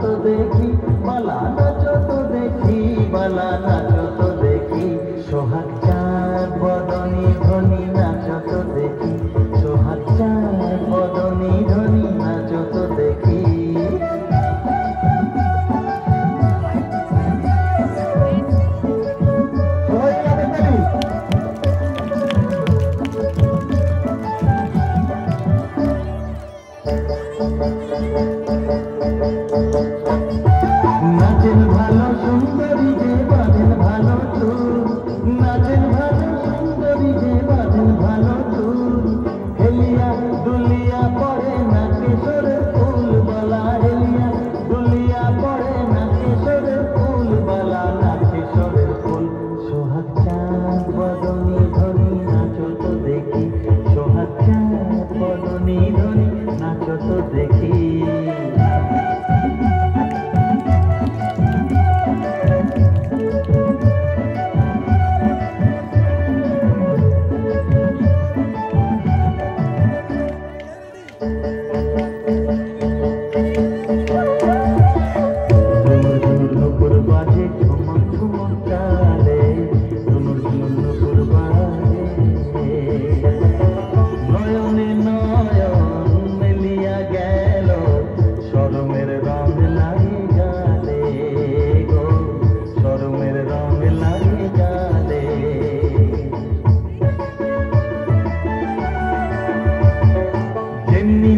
তো দেখি বালা নাচো তো দেখি বালা নাচো তো দেখি সোহাগ চাঁদ বদনী ধ্বনি নাচো তো দেখি সোহাগ চাঁদ বদনী ধ্বনি নাচো তো দেখি নাচেন ভালো সুন্দরী যে বাঁধেন ভালো চুল নাচেন ভালো সুন্দরী যে বাঁধেন ভালো চুল হেলিয়া দুলিয়া পড়ে না কেশরের ফুল বালা হেলিয়া দুলিয়া পড়ে না কেশরের ফুল বালা না কেশরের ফুল সোহাগ চাঁদ বদনী ধ্বনি নাচো তো দেখি সোহাগ চাঁদ বদনী ধ্বনি নাচো তো দেখি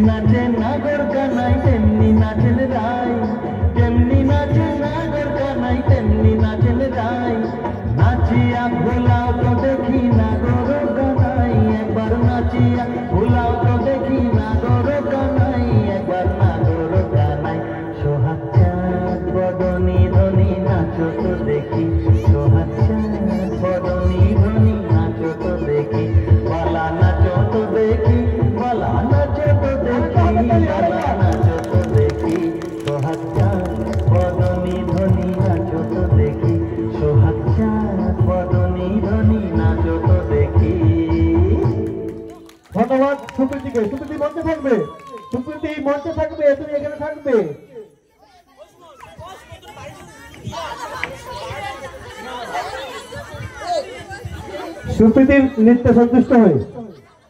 নাচে নাগর কানাই তেমনি নাচেন রাই তেমনি নাচে নাগর কানাই তেমনি নাচেন রাই নাচিয়া ভুলাও তো দেখি নাগর কানাই একবার নাচিয়া ভুলাও তো দেখি নাগর কানাই একবার নাগর কানাই সোহাগ চাঁদ বদনী ধ্বনি নাচো তো দেখি সোহাগ চাঁদ বদনী ধ্বনি নাচো তো দেখি বালা নাচো তো দেখি বালা নাচো তো দেখি বালা নাচো তো দেখি সোহাগ চাঁদ বদনী ধ্বনি নাচো তো দেখি সোহাগ চাঁদ বদনী ধ্বনি নাচো তো দেখি। ধন্যবাদ সুপ্রীতিকে। সুপ্রীতি মঞ্চে থাকবে, সুপ্রীতি মঞ্চে থাকবে, তুমি এখানে থাকবে। সুপ্রীতির নৃত্যে সন্তুষ্ট হয়ে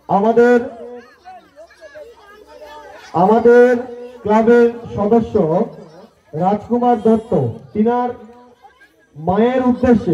আমাদের ক্লাবের সদস্য রাজকুমার দত্ত তিনার মায়ের উদ্দেশ্যে